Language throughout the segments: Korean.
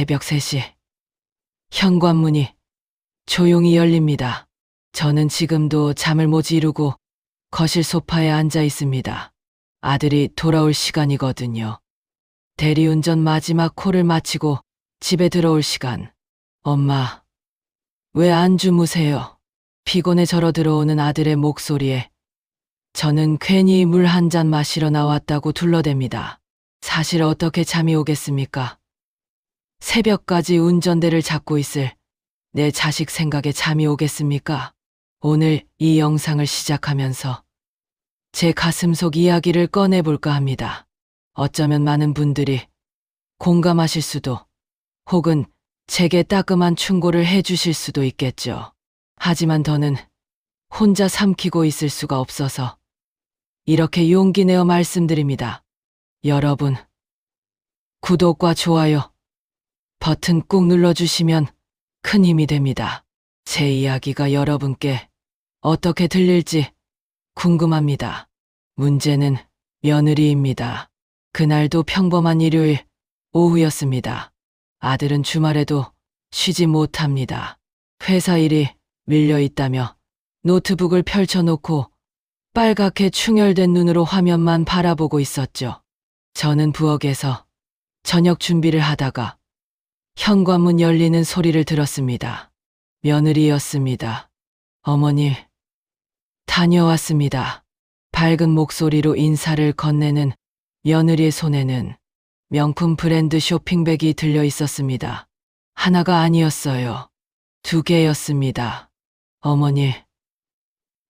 새벽 3시. 현관문이 조용히 열립니다. 저는 지금도 잠을 못 이루고 거실 소파에 앉아 있습니다. 아들이 돌아올 시간이거든요. 대리운전 마지막 콜을 마치고 집에 들어올 시간. 엄마, 왜 안 주무세요? 피곤해 절어 들어오는 아들의 목소리에 저는 괜히 물 한 잔 마시러 나왔다고 둘러댑니다. 사실 어떻게 잠이 오겠습니까? 새벽까지 운전대를 잡고 있을 내 자식 생각에 잠이 오겠습니까? 오늘 이 영상을 시작하면서 제 가슴속 이야기를 꺼내볼까 합니다. 어쩌면 많은 분들이 공감하실 수도 혹은 제게 따끔한 충고를 해주실 수도 있겠죠. 하지만 더는 혼자 삼키고 있을 수가 없어서 이렇게 용기 내어 말씀드립니다. 여러분, 구독과 좋아요 버튼 꾹 눌러주시면 큰 힘이 됩니다. 제 이야기가 여러분께 어떻게 들릴지 궁금합니다. 문제는 며느리입니다. 그날도 평범한 일요일 오후였습니다. 아들은 주말에도 쉬지 못합니다. 회사 일이 밀려 있다며 노트북을 펼쳐놓고 빨갛게 충혈된 눈으로 화면만 바라보고 있었죠. 저는 부엌에서 저녁 준비를 하다가 현관문 열리는 소리를 들었습니다. 며느리였습니다. 어머니, 다녀왔습니다. 밝은 목소리로 인사를 건네는 며느리의 손에는 명품 브랜드 쇼핑백이 들려 있었습니다. 하나가 아니었어요. 2개였습니다. 어머니,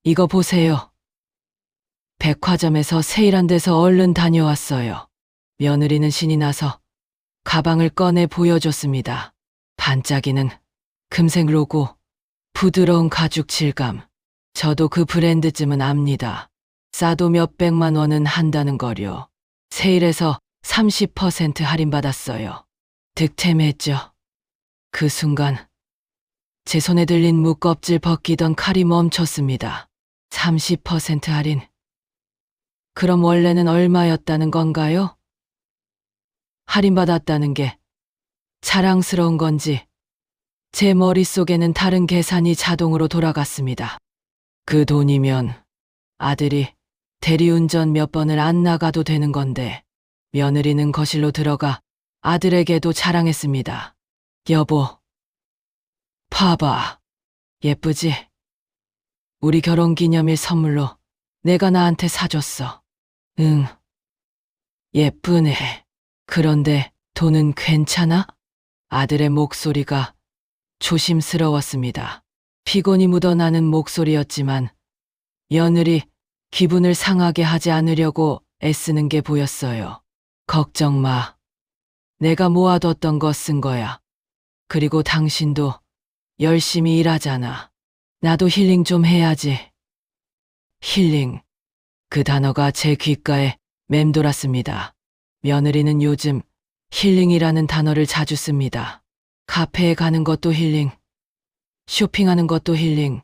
이거 보세요. 백화점에서 세일한 데서 얼른 다녀왔어요. 며느리는 신이 나서 가방을 꺼내 보여줬습니다. 반짝이는 금색 로고, 부드러운 가죽 질감. 저도 그 브랜드쯤은 압니다. 싸도 몇백만 원은 한다는 거요. 세일해서 30% 할인받았어요. 득템했죠. 그 순간 제 손에 들린 무껍질 벗기던 칼이 멈췄습니다. 30% 할인. 그럼 원래는 얼마였다는 건가요? 할인받았다는 게 자랑스러운 건지 제 머릿속에는 다른 계산이 자동으로 돌아갔습니다. 그 돈이면 아들이 대리운전 몇 번을 안 나가도 되는 건데 며느리는 거실로 들어가 아들에게도 자랑했습니다. 여보, 봐봐. 예쁘지? 우리 결혼기념일 선물로 내가 나한테 사줬어. 응, 예쁘네. 그런데 돈은 괜찮아? 아들의 목소리가 조심스러웠습니다. 피곤이 묻어나는 목소리였지만 며느리 기분을 상하게 하지 않으려고 애쓰는 게 보였어요. 걱정 마. 내가 모아뒀던 거 쓴 거야. 그리고 당신도 열심히 일하잖아. 나도 힐링 좀 해야지. 힐링. 그 단어가 제 귓가에 맴돌았습니다. 며느리는 요즘 힐링이라는 단어를 자주 씁니다. 카페에 가는 것도 힐링, 쇼핑하는 것도 힐링,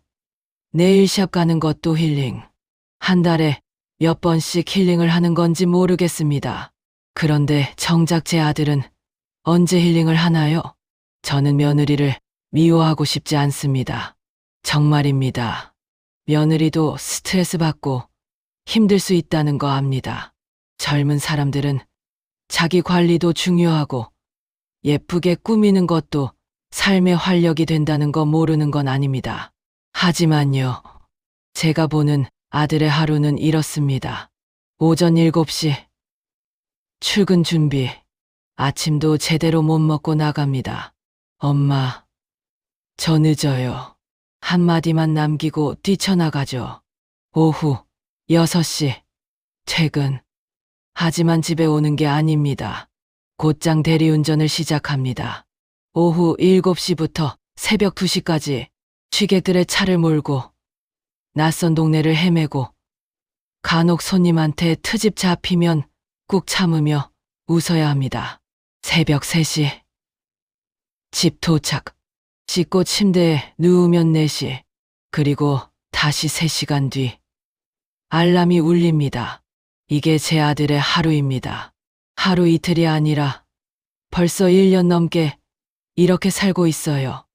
네일샵 가는 것도 힐링. 한 달에 몇 번씩 힐링을 하는 건지 모르겠습니다. 그런데 정작 제 아들은 언제 힐링을 하나요? 저는 며느리를 미워하고 싶지 않습니다. 정말입니다. 며느리도 스트레스 받고 힘들 수 있다는 거 압니다. 젊은 사람들은 자기 관리도 중요하고 예쁘게 꾸미는 것도 삶의 활력이 된다는 거 모르는 건 아닙니다. 하지만요, 제가 보는 아들의 하루는 이렇습니다. 오전 7시 출근 준비. 아침도 제대로 못 먹고 나갑니다. 엄마, 저 늦어요. 한마디만 남기고 뛰쳐나가죠. 오후 6시 퇴근. 하지만 집에 오는 게 아닙니다. 곧장 대리운전을 시작합니다. 오후 7시부터 새벽 2시까지 취객들의 차를 몰고 낯선 동네를 헤매고 간혹 손님한테 트집 잡히면 꾹 참으며 웃어야 합니다. 새벽 3시 집 도착. 씻고 침대에 누우면 4시. 그리고 다시 3시간 뒤 알람이 울립니다. 이게 제 아들의 하루입니다. 하루 이틀이 아니라 벌써 1년 넘게 이렇게 살고 있어요.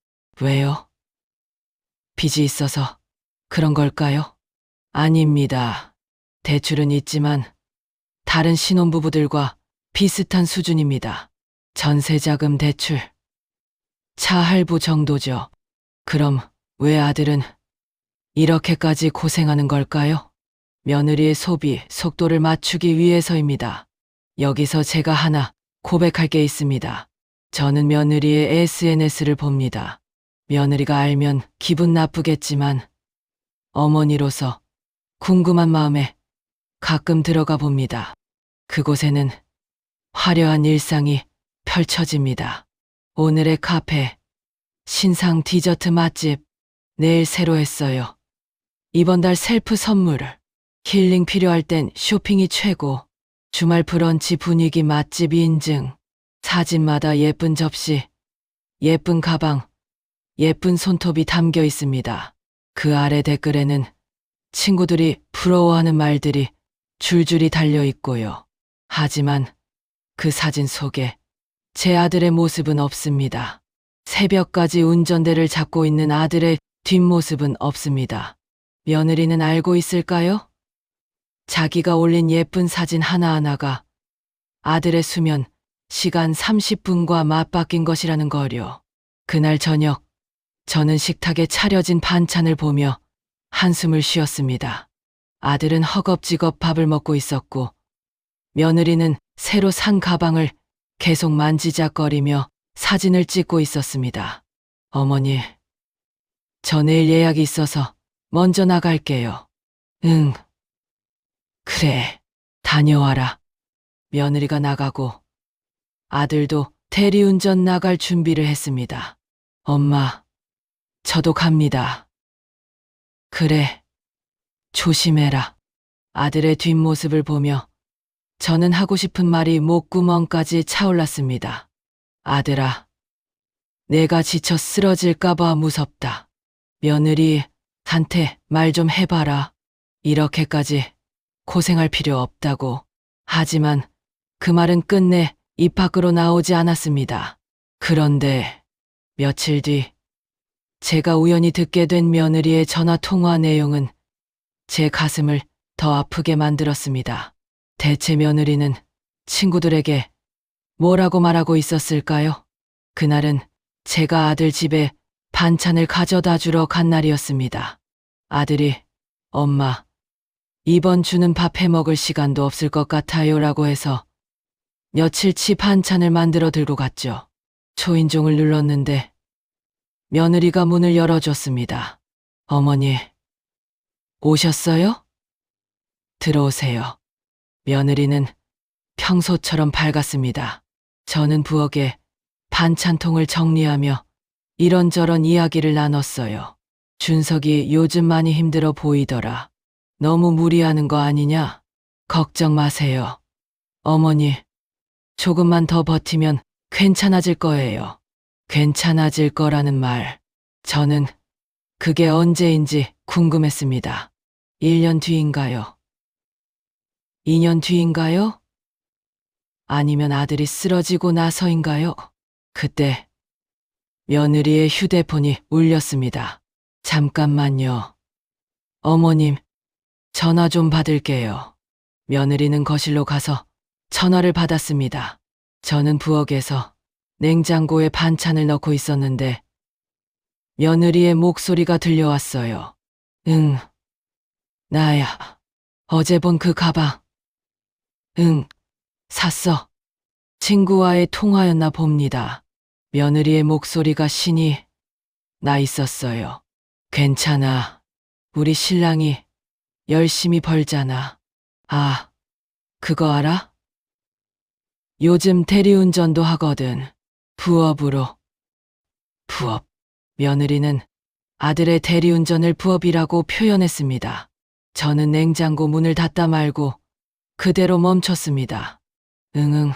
왜요? 빚이 있어서 그런 걸까요? 아닙니다. 대출은 있지만 다른 신혼부부들과 비슷한 수준입니다. 전세자금 대출, 차 할부 정도죠. 그럼 왜 아들은 이렇게까지 고생하는 걸까요? 며느리의 소비 속도를 맞추기 위해서입니다. 여기서 제가 하나 고백할 게 있습니다. 저는 며느리의 SNS를 봅니다. 며느리가 알면 기분 나쁘겠지만 어머니로서 궁금한 마음에 가끔 들어가 봅니다. 그곳에는 화려한 일상이 펼쳐집니다. 오늘의 카페, 신상 디저트 맛집, 내일 새로 했어요. 이번 달 셀프 선물, 힐링 필요할 땐 쇼핑이 최고, 주말 브런치 분위기 맛집 인증, 사진마다 예쁜 접시, 예쁜 가방, 예쁜 손톱이 담겨 있습니다. 그 아래 댓글에는 친구들이 부러워하는 말들이 줄줄이 달려 있고요. 하지만 그 사진 속에 제 아들의 모습은 없습니다. 새벽까지 운전대를 잡고 있는 아들의 뒷모습은 없습니다. 며느리는 알고 있을까요? 자기가 올린 예쁜 사진 하나하나가 아들의 수면 시간 30분과 맞바뀐 것이라는 거요. 그날 저녁 저는 식탁에 차려진 반찬을 보며 한숨을 쉬었습니다. 아들은 허겁지겁 밥을 먹고 있었고 며느리는 새로 산 가방을 계속 만지작거리며 사진을 찍고 있었습니다. 어머니, 저 내일 예약이 있어서 먼저 나갈게요. 응. 그래, 다녀와라. 며느리가 나가고 아들도 대리운전 나갈 준비를 했습니다. 엄마, 저도 갑니다. 그래, 조심해라. 아들의 뒷모습을 보며 저는 하고 싶은 말이 목구멍까지 차올랐습니다. 아들아, 내가 지쳐 쓰러질까봐 무섭다. 며느리한테 말 좀 해봐라. 이렇게까지 고생할 필요 없다고. 하지만 그 말은 끝내 입 밖으로 나오지 않았습니다. 그런데 며칠 뒤 제가 우연히 듣게 된 며느리의 전화 통화 내용은 제 가슴을 더 아프게 만들었습니다. 대체 며느리는 친구들에게 뭐라고 말하고 있었을까요? 그날은 제가 아들 집에 반찬을 가져다 주러 간 날이었습니다. 아들이 엄마, 이번 주는 밥 해 먹을 시간도 없을 것 같아요 라고 해서 며칠치 반찬을 만들어 들고 갔죠. 초인종을 눌렀는데 며느리가 문을 열어줬습니다. 어머니, 오셨어요? 들어오세요. 며느리는 평소처럼 밝았습니다. 저는 부엌에 반찬통을 정리하며 이런저런 이야기를 나눴어요. 준석이 요즘 많이 힘들어 보이더라. 너무 무리하는 거 아니냐? 걱정 마세요. 어머니, 조금만 더 버티면 괜찮아질 거예요. 괜찮아질 거라는 말. 저는 그게 언제인지 궁금했습니다. 1년 뒤인가요? 2년 뒤인가요? 아니면 아들이 쓰러지고 나서인가요? 그때 며느리의 휴대폰이 울렸습니다. 잠깐만요. 어머님, 전화 좀 받을게요. 며느리는 거실로 가서 전화를 받았습니다. 저는 부엌에서 냉장고에 반찬을 넣고 있었는데 며느리의 목소리가 들려왔어요. 응, 나야. 어제 본 그 가방. 응, 샀어. 친구와의 통화였나 봅니다. 며느리의 목소리가 신이 나 있었어요. 괜찮아. 우리 신랑이 열심히 벌잖아. 아, 그거 알아? 요즘 대리운전도 하거든. 부업으로. 부업. 며느리는 아들의 대리운전을 부업이라고 표현했습니다. 저는 냉장고 문을 닫다 말고 그대로 멈췄습니다. 응응.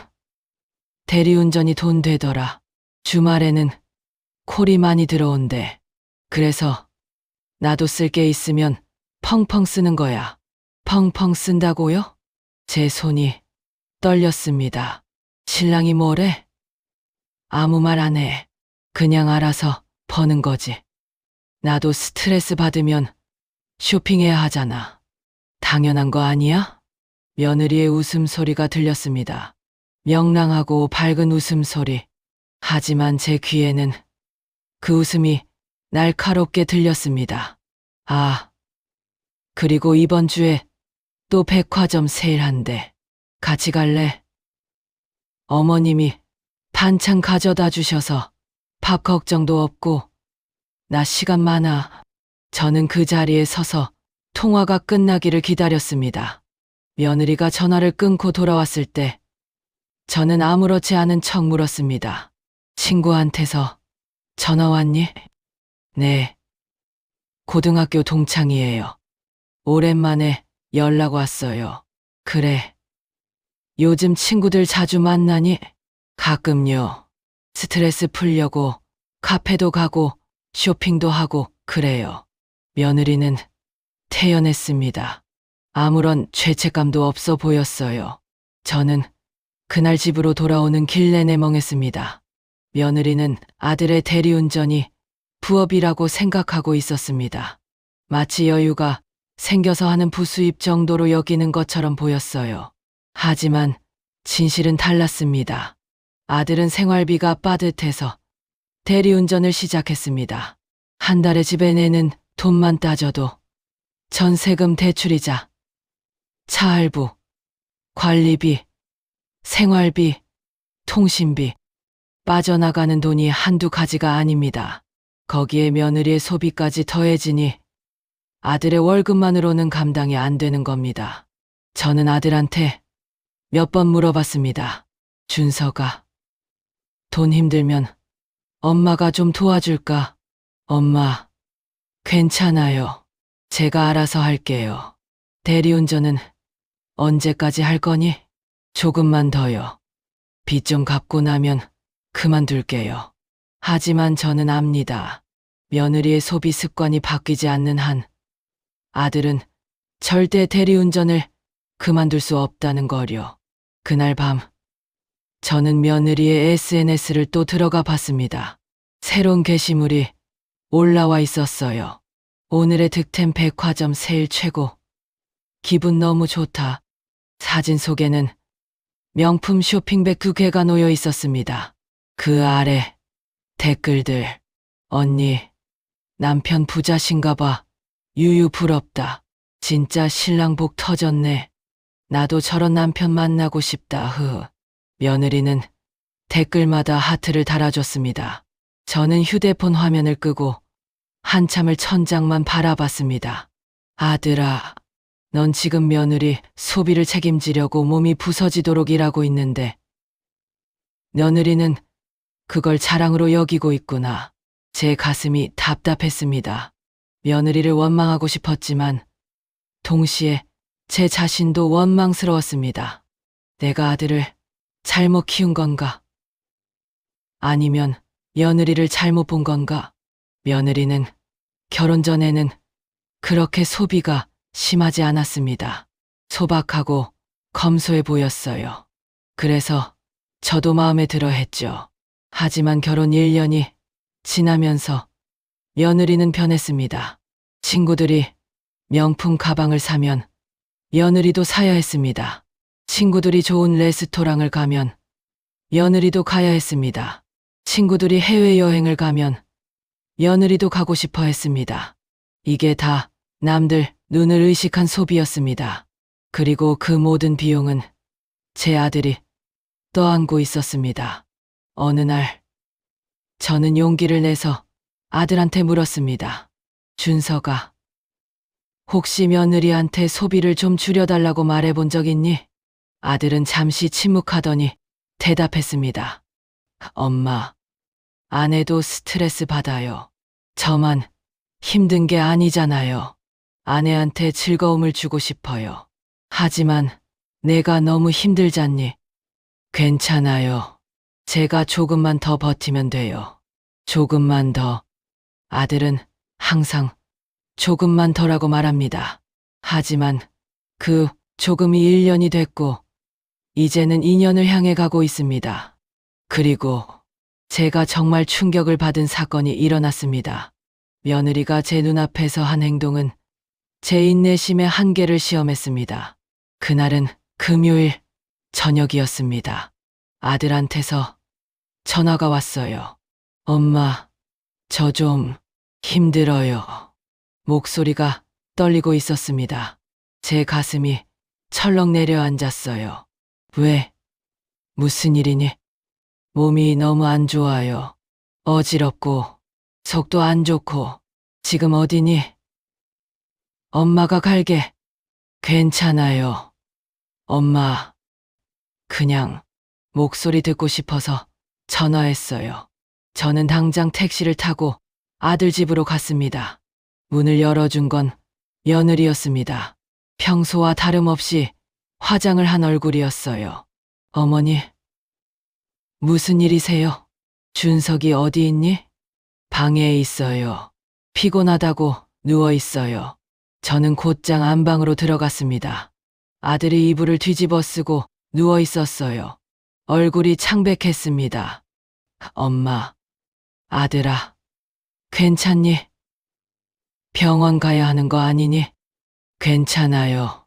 대리운전이 돈 되더라. 주말에는 콜이 많이 들어온대. 그래서 나도 쓸 게 있으면 펑펑 쓰는 거야. 펑펑 쓴다고요? 제 손이 떨렸습니다. 신랑이 뭐래? 아무 말 안 해. 그냥 알아서 버는 거지. 나도 스트레스 받으면 쇼핑해야 하잖아. 당연한 거 아니야? 며느리의 웃음소리가 들렸습니다. 명랑하고 밝은 웃음소리. 하지만 제 귀에는 그 웃음이 날카롭게 들렸습니다. 아, 그리고 이번 주에 또 백화점 세일한대. 같이 갈래? 어머님이 반찬 가져다 주셔서 밥 걱정도 없고 나 시간 많아. 저는 그 자리에 서서 통화가 끝나기를 기다렸습니다. 며느리가 전화를 끊고 돌아왔을 때 저는 아무렇지 않은 척 물었습니다. 친구한테서 전화 왔니? 네. 고등학교 동창이에요. 오랜만에 연락 왔어요. 그래. 요즘 친구들 자주 만나니? 가끔요. 스트레스 풀려고 카페도 가고 쇼핑도 하고 그래요. 며느리는 태연했습니다. 아무런 죄책감도 없어 보였어요. 저는 그날 집으로 돌아오는 길 내내 멍했습니다. 며느리는 아들의 대리운전이 부업이라고 생각하고 있었습니다. 마치 여유가 생겨서 하는 부수입 정도로 여기는 것처럼 보였어요. 하지만 진실은 달랐습니다. 아들은 생활비가 빠듯해서 대리운전을 시작했습니다. 한 달에 집에 내는 돈만 따져도 전세금 대출이자 차 할부, 관리비, 생활비, 통신비, 빠져나가는 돈이 한두 가지가 아닙니다. 거기에 며느리의 소비까지 더해지니 아들의 월급만으로는 감당이 안 되는 겁니다. 저는 아들한테 몇 번 물어봤습니다. 준서가, 돈 힘들면 엄마가 좀 도와줄까? 엄마, 괜찮아요. 제가 알아서 할게요. 대리운전은 언제까지 할 거니? 조금만 더요. 빚 좀 갚고 나면 그만둘게요. 하지만 저는 압니다. 며느리의 소비 습관이 바뀌지 않는 한 아들은 절대 대리운전을 그만둘 수 없다는 거요. 그날 밤 저는 며느리의 SNS를 또 들어가 봤습니다. 새로운 게시물이 올라와 있었어요. 오늘의 득템 백화점 세일 최고. 기분 너무 좋다. 사진 속에는 명품 쇼핑백 2개가 놓여 있었습니다. 그 아래 댓글들. 언니, 남편 부자신가 봐. 유유 부럽다. 진짜 신랑 복 터졌네. 나도 저런 남편 만나고 싶다. 며느리는 댓글마다 하트를 달아줬습니다. 저는 휴대폰 화면을 끄고 한참을 천장만 바라봤습니다. 아들아, 넌 지금 며느리 소비를 책임지려고 몸이 부서지도록 일하고 있는데 며느리는 그걸 자랑으로 여기고 있구나. 제 가슴이 답답했습니다. 며느리를 원망하고 싶었지만 동시에 제 자신도 원망스러웠습니다. 내가 아들을 잘못 키운 건가? 아니면 며느리를 잘못 본 건가? 며느리는 결혼 전에는 그렇게 소비가 심하지 않았습니다. 소박하고 검소해 보였어요. 그래서 저도 마음에 들어 했죠. 하지만 결혼 1년이 지나면서 며느리는 변했습니다. 친구들이 명품 가방을 사면 며느리도 사야 했습니다. 친구들이 좋은 레스토랑을 가면 며느리도 가야 했습니다. 친구들이 해외여행을 가면 며느리도 가고 싶어 했습니다. 이게 다 남들 눈을 의식한 소비였습니다. 그리고 그 모든 비용은 제 아들이 떠안고 있었습니다. 어느 날 저는 용기를 내서 아들한테 물었습니다. 준서가, 혹시 며느리한테 소비를 좀 줄여달라고 말해본 적 있니? 아들은 잠시 침묵하더니 대답했습니다. 엄마, 아내도 스트레스 받아요. 저만 힘든 게 아니잖아요. 아내한테 즐거움을 주고 싶어요. 하지만 내가 너무 힘들잖니. 괜찮아요. 제가 조금만 더 버티면 돼요. 조금만 더. 아들은 항상 조금만 더라고 말합니다. 하지만 그 조금이 1년이 됐고 이제는 2년을 향해 가고 있습니다. 그리고 제가 정말 충격을 받은 사건이 일어났습니다. 며느리가 제 눈앞에서 한 행동은 제 인내심의 한계를 시험했습니다. 그날은 금요일 저녁이었습니다. 아들한테서 전화가 왔어요. 엄마, 저 좀 힘들어요. 목소리가 떨리고 있었습니다. 제 가슴이 철렁 내려앉았어요. 왜? 무슨 일이니? 몸이 너무 안 좋아요. 어지럽고 속도 안 좋고. 지금 어디니? 엄마가 갈게. 괜찮아요. 엄마. 그냥 목소리 듣고 싶어서 전화했어요. 저는 당장 택시를 타고 아들 집으로 갔습니다. 문을 열어준 건 며느리였습니다. 평소와 다름없이 화장을 한 얼굴이었어요. 어머니, 무슨 일이세요? 준석이 어디 있니? 방에 있어요. 피곤하다고 누워 있어요. 저는 곧장 안방으로 들어갔습니다. 아들이 이불을 뒤집어 쓰고 누워 있었어요. 얼굴이 창백했습니다. 엄마, 아들아, 괜찮니? 병원 가야 하는 거 아니니? 괜찮아요.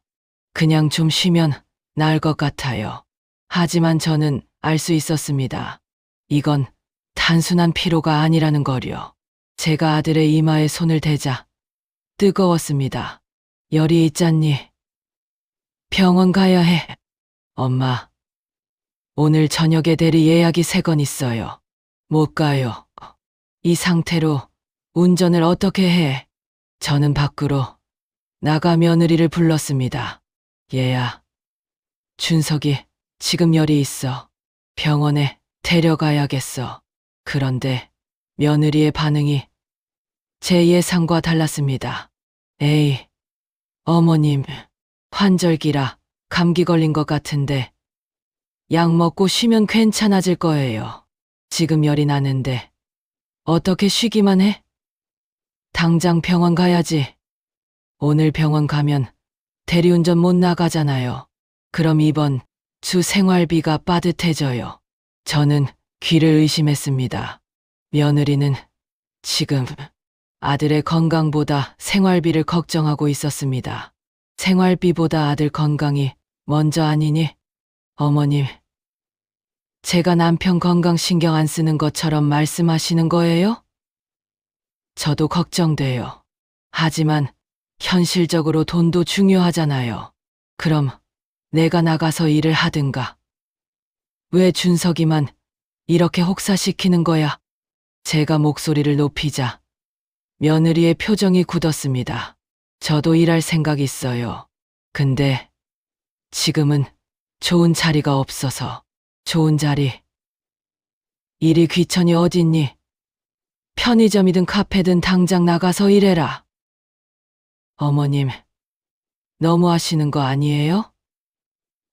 그냥 좀 쉬면 나을 것 같아요. 하지만 저는 알 수 있었습니다. 이건 단순한 피로가 아니라는 거요. 제가 아들의 이마에 손을 대자 뜨거웠습니다. 열이 있잖니? 병원 가야 해. 엄마, 오늘 저녁에 대리 예약이 3건 있어요. 못 가요. 이 상태로 운전을 어떻게 해? 저는 밖으로 나가 며느리를 불렀습니다. 얘야, 준석이 지금 열이 있어. 병원에 데려가야겠어. 그런데 며느리의 반응이 제 예상과 달랐습니다. 에이, 어머님, 환절기라 감기 걸린 것 같은데 약 먹고 쉬면 괜찮아질 거예요. 지금 열이 나는데 어떻게 쉬기만 해? 당장 병원 가야지. 오늘 병원 가면 대리운전 못 나가잖아요. 그럼 이번 주 생활비가 빠듯해져요. 저는 귀를 의심했습니다. 며느리는 지금 아들의 건강보다 생활비를 걱정하고 있었습니다. 생활비보다 아들 건강이 먼저 아니니? 어머님, 제가 남편 건강 신경 안 쓰는 것처럼 말씀하시는 거예요? 저도 걱정돼요. 하지만 현실적으로 돈도 중요하잖아요. 그럼 내가 나가서 일을 하든가. 왜 준석이만 이렇게 혹사시키는 거야? 제가 목소리를 높이자 며느리의 표정이 굳었습니다. 저도 일할 생각 있어요. 근데 지금은 좋은 자리가 없어서. 좋은 자리. 일이 귀천이 어딨니? 편의점이든 카페든 당장 나가서 일해라. 어머님, 너무 하시는 거 아니에요?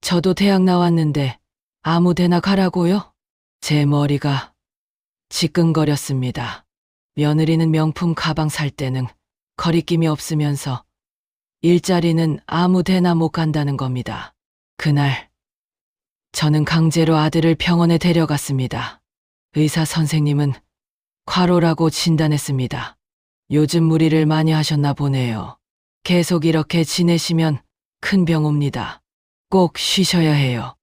저도 대학 나왔는데 아무 데나 가라고요? 제 머리가 지끈거렸습니다. 며느리는 명품 가방 살 때는 거리낌이 없으면서 일자리는 아무 데나 못 간다는 겁니다. 그날 저는 강제로 아들을 병원에 데려갔습니다. 의사 선생님은 과로라고 진단했습니다. 요즘 무리를 많이 하셨나 보네요. 계속 이렇게 지내시면 큰 병 옵니다. 꼭 쉬셔야 해요.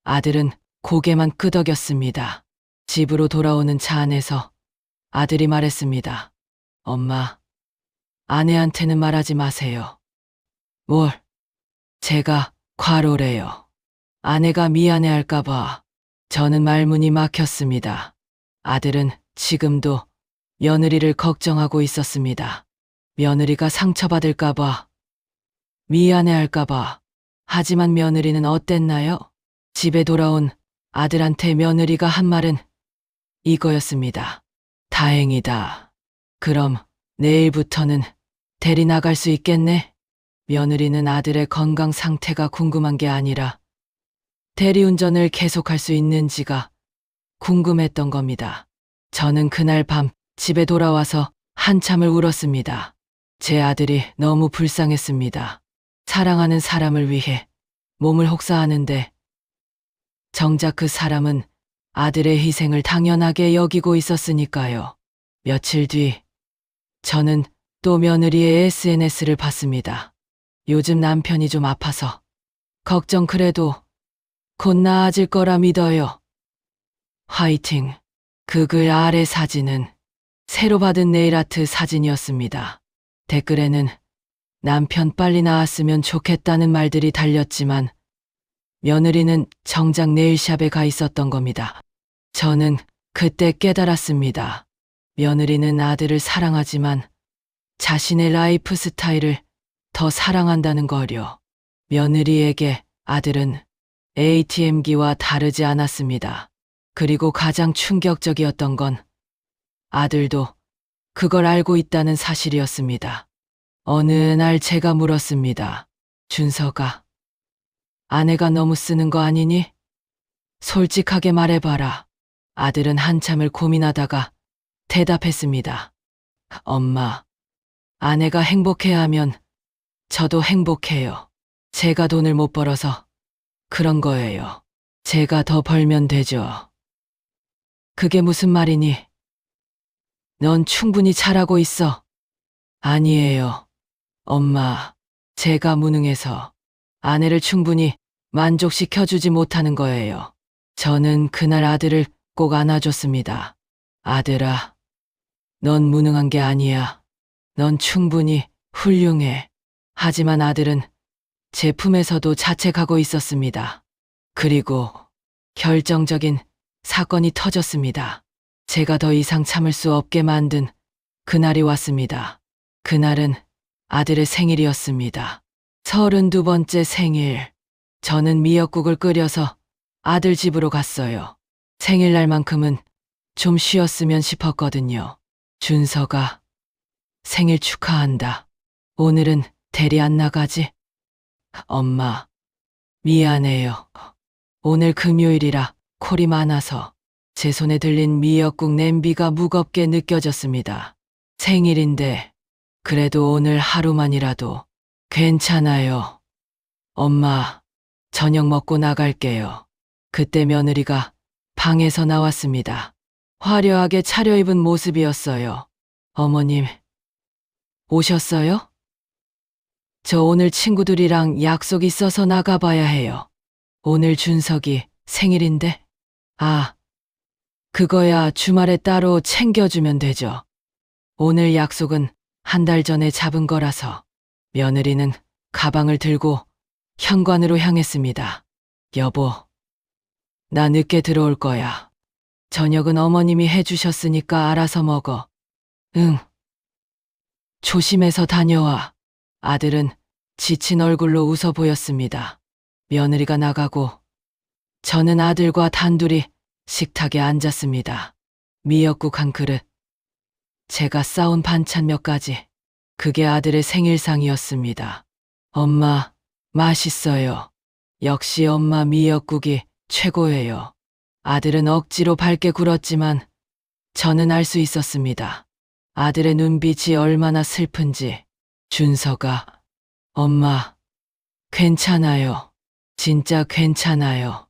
아들은 고개만 끄덕였습니다. 집으로 돌아오는 차 안에서 아들이 말했습니다. 엄마, 아내한테는 말하지 마세요. 뭘? 제가 과로래요. 아내가 미안해할까봐. 저는 말문이 막혔습니다. 아들은 지금도 며느리를 걱정하고 있었습니다. 며느리가 상처받을까봐, 미안해할까봐. 하지만 며느리는 어땠나요? 집에 돌아온 아들한테 며느리가 한 말은 이거였습니다. 다행이다. 그럼 내일부터는 대리 나갈 수 있겠네? 며느리는 아들의 건강 상태가 궁금한 게 아니라 대리운전을 계속할 수 있는지가 궁금했던 겁니다. 저는 그날 밤 집에 돌아와서 한참을 울었습니다. 제 아들이 너무 불쌍했습니다. 사랑하는 사람을 위해 몸을 혹사하는데 정작 그 사람은 아들의 희생을 당연하게 여기고 있었으니까요. 며칠 뒤 저는 또 며느리의 SNS를 봤습니다. 요즘 남편이 좀 아파서 걱정 그래도 곧 나아질 거라 믿어요. 화이팅. 그 글 아래 사진은 새로 받은 네일아트 사진이었습니다. 댓글에는 남편 빨리 나았으면 좋겠다는 말들이 달렸지만 며느리는 정작 네일샵에 가 있었던 겁니다. 저는 그때 깨달았습니다. 며느리는 아들을 사랑하지만 자신의 라이프 스타일을 더 사랑한다는 거요. 며느리에게 아들은 ATM기와 다르지 않았습니다. 그리고 가장 충격적이었던 건 아들도 그걸 알고 있다는 사실이었습니다. 어느 날 제가 물었습니다. 준서가, 아내가 너무 쓰는 거 아니니? 솔직하게 말해봐라. 아들은 한참을 고민하다가 대답했습니다. 엄마, 아내가 행복해야 하면 저도 행복해요. 제가 돈을 못 벌어서 그런 거예요. 제가 더 벌면 되죠. 그게 무슨 말이니? 넌 충분히 잘하고 있어. 아니에요. 엄마, 제가 무능해서 아내를 충분히 만족시켜주지 못하는 거예요. 저는 그날 아들을 꼭 안아줬습니다. 아들아, 넌 무능한 게 아니야. 넌 충분히 훌륭해. 하지만 아들은 제품에서도 자책하고 있었습니다. 그리고 결정적인 사건이 터졌습니다. 제가 더 이상 참을 수 없게 만든 그날이 왔습니다. 그날은 아들의 생일이었습니다. 32번째 생일. 저는 미역국을 끓여서 아들 집으로 갔어요. 생일날만큼은 좀 쉬었으면 싶었거든요. 준서가, 생일 축하한다. 오늘은 대리 안 나가지? 엄마, 미안해요. 오늘 금요일이라 콜이 많아서 제 손에 들린 미역국 냄비가 무겁게 느껴졌습니다. 생일인데 그래도 오늘 하루만이라도 괜찮아요. 엄마, 저녁 먹고 나갈게요. 그때 며느리가 방에서 나왔습니다. 화려하게 차려입은 모습이었어요. 어머님, 오셨어요? 저 오늘 친구들이랑 약속 있어서 나가봐야 해요. 오늘 준석이 생일인데? 아, 그거야 주말에 따로 챙겨주면 되죠. 오늘 약속은 한 달 전에 잡은 거라서. 며느리는 가방을 들고 현관으로 향했습니다. 여보, 나 늦게 들어올 거야. 저녁은 어머님이 해주셨으니까 알아서 먹어. 응. 조심해서 다녀와. 아들은 지친 얼굴로 웃어 보였습니다. 며느리가 나가고 저는 아들과 단둘이 식탁에 앉았습니다. 미역국 한 그릇, 제가 싸온 반찬 몇 가지, 그게 아들의 생일상이었습니다. 엄마, 맛있어요. 역시 엄마 미역국이 최고예요. 아들은 억지로 밝게 굴었지만 저는 알 수 있었습니다. 아들의 눈빛이 얼마나 슬픈지. 준서가, 엄마, 괜찮아요. 진짜 괜찮아요.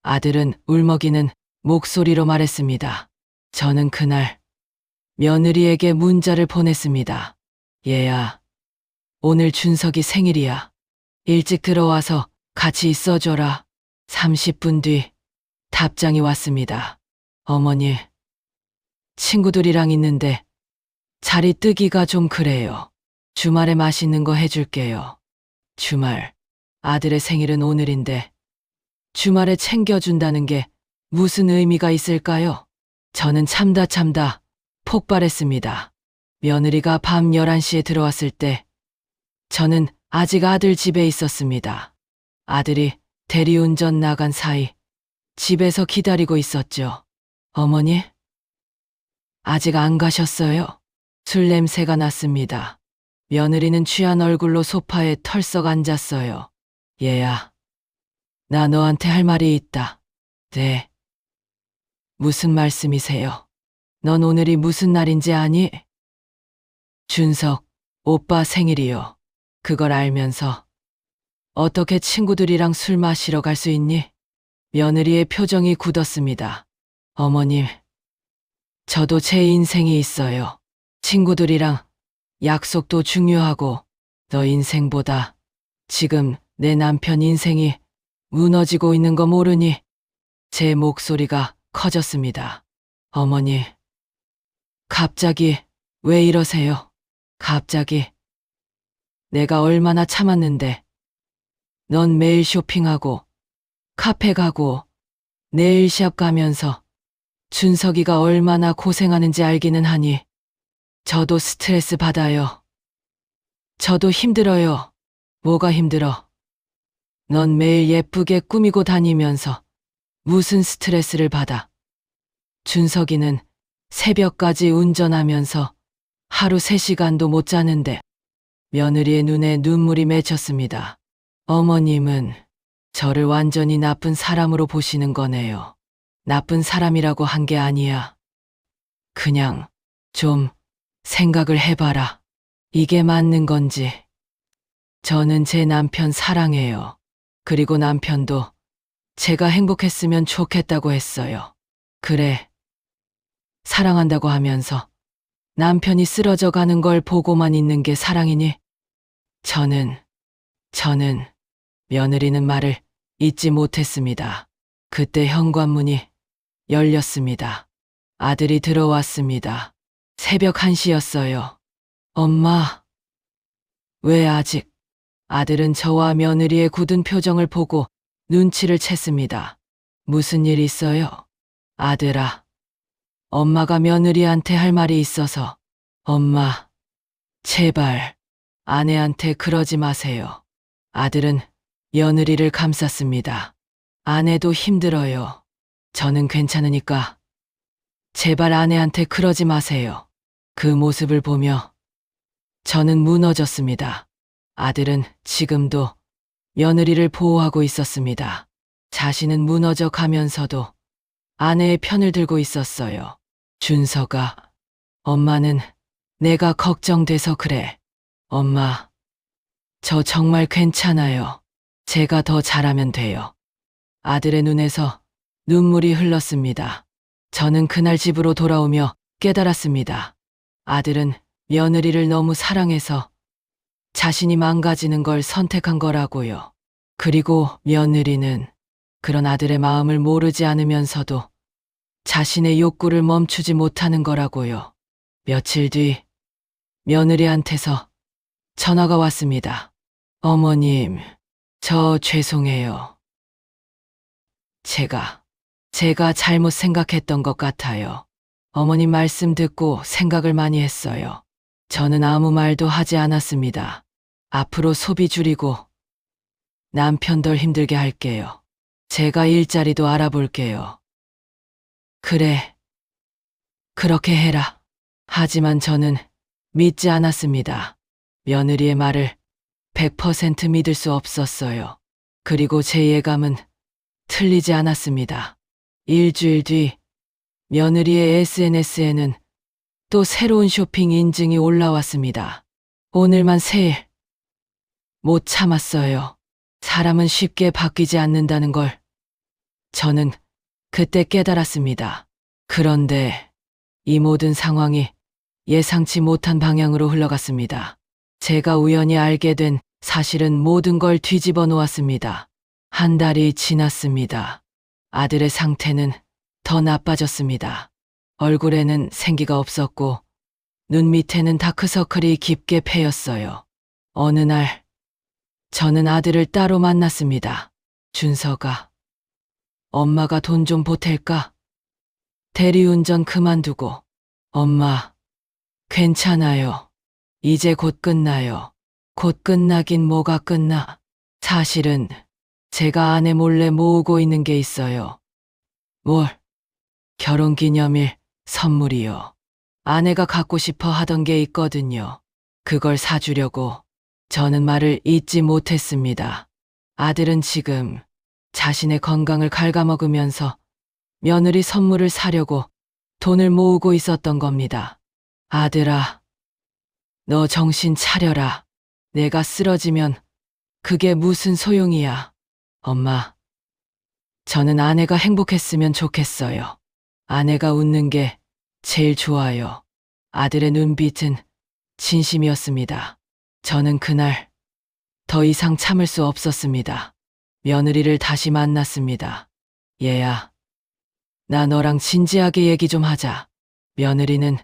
아들은 울먹이는 목소리로 말했습니다. 저는 그날 며느리에게 문자를 보냈습니다. 얘야, 오늘 준석이 생일이야. 일찍 들어와서 같이 있어줘라. 30분 뒤 답장이 왔습니다. 어머니, 친구들이랑 있는데 자리 뜨기가 좀 그래요. 주말에 맛있는 거 해줄게요. 주말, 아들의 생일은 오늘인데 주말에 챙겨준다는 게 무슨 의미가 있을까요? 저는 참다 폭발했습니다. 며느리가 밤 11시에 들어왔을 때 저는 아직 아들 집에 있었습니다. 아들이 대리운전 나간 사이 집에서 기다리고 있었죠. 어머니? 아직 안 가셨어요? 술 냄새가 났습니다. 며느리는 취한 얼굴로 소파에 털썩 앉았어요. 얘야, 나 너한테 할 말이 있다. 네. 무슨 말씀이세요? 넌 오늘이 무슨 날인지 아니? 준석, 오빠 생일이요. 그걸 알면서 어떻게 친구들이랑 술 마시러 갈 수 있니? 며느리의 표정이 굳었습니다. 어머님, 저도 제 인생이 있어요. 친구들이랑 약속도 중요하고 너 인생보다 지금 내 남편 인생이 무너지고 있는 거 모르니 제 목소리가 커졌습니다. 어머니, 갑자기 왜 이러세요? 갑자기 내가 얼마나 참았는데 넌 매일 쇼핑하고 카페 가고 네일샵 가면서 준석이가 얼마나 고생하는지 알기는 하니 저도 스트레스 받아요. 저도 힘들어요. 뭐가 힘들어? 넌 매일 예쁘게 꾸미고 다니면서 무슨 스트레스를 받아? 준석이는 새벽까지 운전하면서 하루 3시간도 못 자는데 며느리의 눈에 눈물이 맺혔습니다. 어머님은 저를 완전히 나쁜 사람으로 보시는 거네요. 나쁜 사람이라고 한 게 아니야. 그냥 좀 생각을 해봐라. 이게 맞는 건지. 저는 제 남편 사랑해요. 그리고 남편도 제가 행복했으면 좋겠다고 했어요. 그래, 사랑한다고 하면서 남편이 쓰러져 가는 걸 보고만 있는 게 사랑이니? 저는 며느리는 말을 잊지 못했습니다. 그때 현관문이 열렸습니다. 아들이 들어왔습니다. 새벽 1시였어요. 엄마, 왜 아직? 아들은 저와 며느리의 굳은 표정을 보고 눈치를 챘습니다. 무슨 일 있어요? 아들아, 엄마가 며느리한테 할 말이 있어서. 엄마, 제발 아내한테 그러지 마세요. 아들은 며느리를 감쌌습니다. 아내도 힘들어요. 저는 괜찮으니까 제발 아내한테 그러지 마세요. 그 모습을 보며 저는 무너졌습니다. 아들은 지금도 며느리를 보호하고 있었습니다. 자신은 무너져 가면서도 아내의 편을 들고 있었어요. 준서가, 엄마는 내가 걱정돼서 그래. 엄마, 저 정말 괜찮아요. 제가 더 잘하면 돼요. 아들의 눈에서 눈물이 흘렀습니다. 저는 그날 집으로 돌아오며 깨달았습니다. 아들은 며느리를 너무 사랑해서 자신이 망가지는 걸 선택한 거라고요. 그리고 며느리는 그런 아들의 마음을 모르지 않으면서도 자신의 욕구를 멈추지 못하는 거라고요. 며칠 뒤 며느리한테서 전화가 왔습니다. 어머님, 저 죄송해요. 제가 잘못 생각했던 것 같아요. 어머님 말씀 듣고 생각을 많이 했어요. 저는 아무 말도 하지 않았습니다. 앞으로 소비 줄이고 남편 덜 힘들게 할게요. 제가 일자리도 알아볼게요. 그래, 그렇게 해라. 하지만 저는 믿지 않았습니다. 며느리의 말을 100% 믿을 수 없었어요. 그리고 제 예감은 틀리지 않았습니다. 일주일 뒤 며느리의 SNS에는 또 새로운 쇼핑 인증이 올라왔습니다. 오늘만 세일. 못 참았어요. 사람은 쉽게 바뀌지 않는다는 걸 저는 그때 깨달았습니다. 그런데 이 모든 상황이 예상치 못한 방향으로 흘러갔습니다. 제가 우연히 알게 된 사실은 모든 걸 뒤집어 놓았습니다. 한 달이 지났습니다. 아들의 상태는 더 나빠졌습니다. 얼굴에는 생기가 없었고 눈 밑에는 다크서클이 깊게 패였어요. 어느 날 저는 아들을 따로 만났습니다. 준서가, 엄마가 돈 좀 보탤까? 대리운전 그만두고. 엄마, 괜찮아요. 이제 곧 끝나요. 곧 끝나긴 뭐가 끝나. 사실은 제가 아내 몰래 모으고 있는 게 있어요. 뭘? 결혼기념일 선물이요. 아내가 갖고 싶어 하던 게 있거든요. 그걸 사주려고. 저는 말을 잇지 못했습니다. 아들은 지금 자신의 건강을 갉아먹으면서 며느리 선물을 사려고 돈을 모으고 있었던 겁니다. 아들아, 너 정신 차려라. 내가 쓰러지면 그게 무슨 소용이야. 엄마, 저는 아내가 행복했으면 좋겠어요. 아내가 웃는 게 제일 좋아요. 아들의 눈빛은 진심이었습니다. 저는 그날 더 이상 참을 수 없었습니다. 며느리를 다시 만났습니다. 얘야, 나 너랑 진지하게 얘기 좀 하자. 며느리는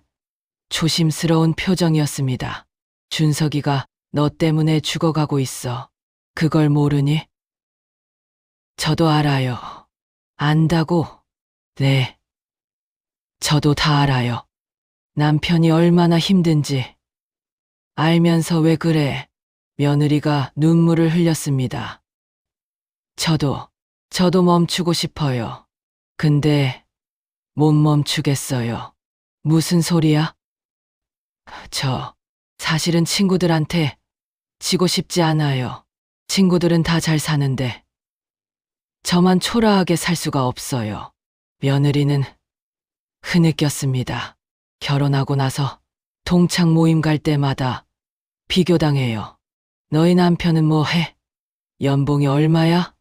조심스러운 표정이었습니다. 준석이가 너 때문에 죽어가고 있어. 그걸 모르니? 저도 알아요. 안다고? 네. 저도 다 알아요. 남편이 얼마나 힘든지 알면서 왜 그래? 며느리가 눈물을 흘렸습니다. 저도 멈추고 싶어요. 근데 못 멈추겠어요. 무슨 소리야? 사실은 친구들한테 지고 싶지 않아요. 친구들은 다 잘 사는데 저만 초라하게 살 수가 없어요. 며느리는 흐느꼈습니다. 결혼하고 나서 동창 모임 갈 때마다 비교당해요. 너희 남편은 뭐 해? 연봉이 얼마야?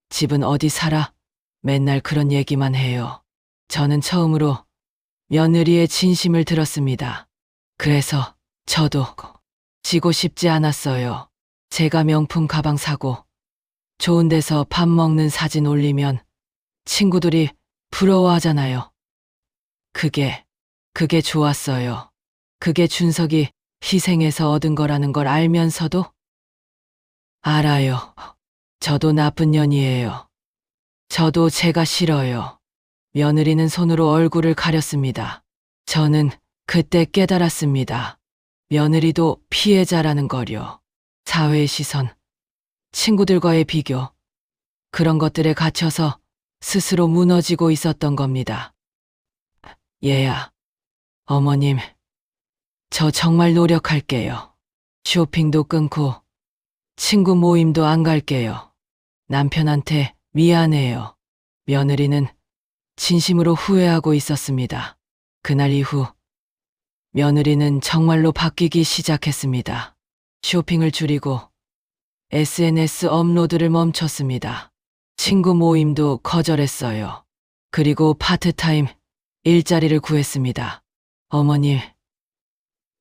집은 어디 살아? 맨날 그런 얘기만 해요. 저는 처음으로 며느리의 진심을 들었습니다. 그래서 저도 지고 싶지 않았어요. 제가 명품 가방 사고 좋은 데서 밥 먹는 사진 올리면 친구들이 부러워하잖아요. 그게 좋았어요. 그게 준석이 희생해서 얻은 거라는 걸 알면서도 알아요. 저도 나쁜 년이에요. 저도 제가 싫어요. 며느리는 손으로 얼굴을 가렸습니다. 저는 그때 깨달았습니다. 며느리도 피해자라는 거요. 사회의 시선, 친구들과의 비교, 그런 것들에 갇혀서 스스로 무너지고 있었던 겁니다. 얘야, 어머님, 저 정말 노력할게요. 쇼핑도 끊고 친구 모임도 안 갈게요. 남편한테 미안해요. 며느리는 진심으로 후회하고 있었습니다. 그날 이후 며느리는 정말로 바뀌기 시작했습니다. 쇼핑을 줄이고 SNS 업로드를 멈췄습니다. 친구 모임도 거절했어요. 그리고 파트타임 일자리를 구했습니다. 어머님,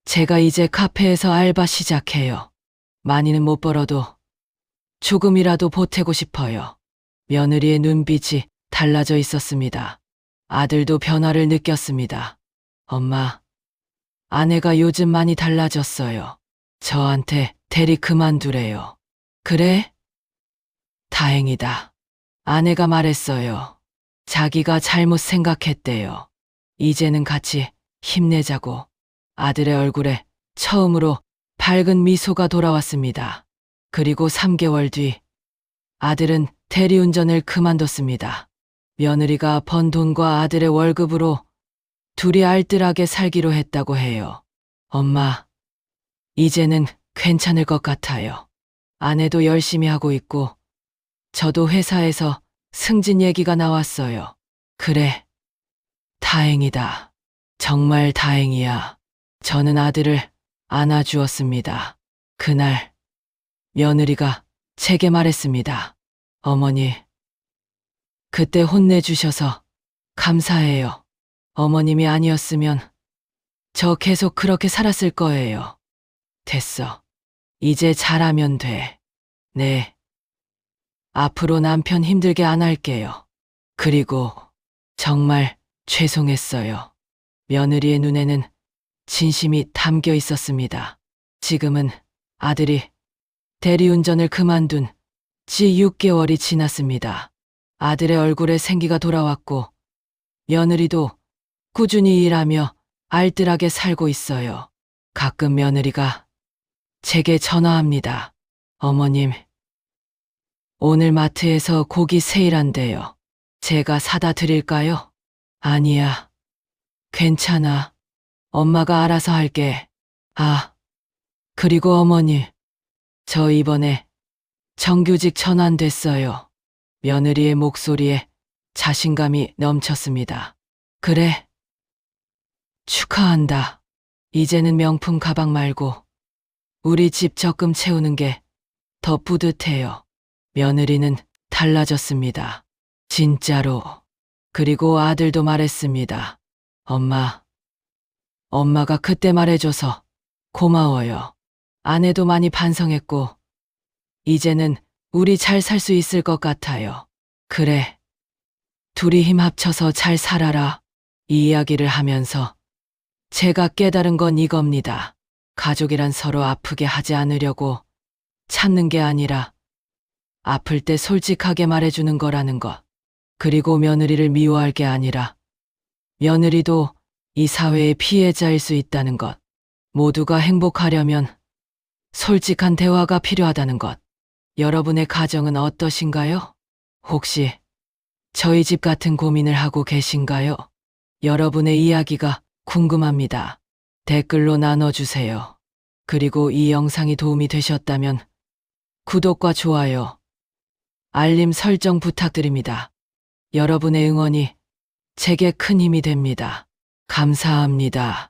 제가 이제 카페에서 알바 시작해요. 많이는 못 벌어도 조금이라도 보태고 싶어요. 며느리의 눈빛이 달라져 있었습니다. 아들도 변화를 느꼈습니다. 엄마, 아내가 요즘 많이 달라졌어요. 저한테 대리 그만두래요. 그래? 다행이다. 아내가 말했어요. 자기가 잘못 생각했대요. 이제는 같이 힘내자고. 아들의 얼굴에 처음으로 밝은 미소가 돌아왔습니다. 그리고 3개월 뒤 아들은 대리운전을 그만뒀습니다. 며느리가 번 돈과 아들의 월급으로 둘이 알뜰하게 살기로 했다고 해요. 엄마, 이제는 괜찮을 것 같아요. 아내도 열심히 하고 있고 저도 회사에서 승진 얘기가 나왔어요. 그래, 다행이다. 정말 다행이야. 저는 아들을 안아주었습니다. 그날 며느리가 제게 말했습니다. 어머니, 그때 혼내주셔서 감사해요. 어머님이 아니었으면 저 계속 그렇게 살았을 거예요. 됐어. 이제 잘하면 돼. 네. 앞으로 남편 힘들게 안 할게요. 그리고 정말 죄송했어요. 며느리의 눈에는 진심이 담겨 있었습니다. 지금은 아들이 대리운전을 그만둔 지 6개월이 지났습니다. 아들의 얼굴에 생기가 돌아왔고 며느리도 꾸준히 일하며 알뜰하게 살고 있어요. 가끔 며느리가 제게 전화합니다. 어머님, 오늘 마트에서 고기 세일한대요. 제가 사다 드릴까요? 아니야. 괜찮아. 엄마가 알아서 할게. 아, 그리고 어머니, 저 이번에 정규직 전환됐어요. 며느리의 목소리에 자신감이 넘쳤습니다. 그래? 축하한다. 이제는 명품 가방 말고 우리 집 적금 채우는 게 더 뿌듯해요. 며느리는 달라졌습니다. 진짜로. 그리고 아들도 말했습니다. 엄마가 그때 말해줘서 고마워요. 아내도 많이 반성했고, 이제는 우리 잘 살 수 있을 것 같아요. 그래. 둘이 힘 합쳐서 잘 살아라. 이 이야기를 하면서 제가 깨달은 건 이겁니다. 가족이란 서로 아프게 하지 않으려고 참는 게 아니라 아플 때 솔직하게 말해주는 거라는 것. 그리고 며느리를 미워할 게 아니라 며느리도 이 사회의 피해자일 수 있다는 것. 모두가 행복하려면 솔직한 대화가 필요하다는 것. 여러분의 가정은 어떠신가요? 혹시 저희 집 같은 고민을 하고 계신가요? 여러분의 이야기가 궁금합니다. 댓글로 나눠주세요. 그리고 이 영상이 도움이 되셨다면 구독과 좋아요, 알림 설정 부탁드립니다. 여러분의 응원이 제게 큰 힘이 됩니다. 감사합니다.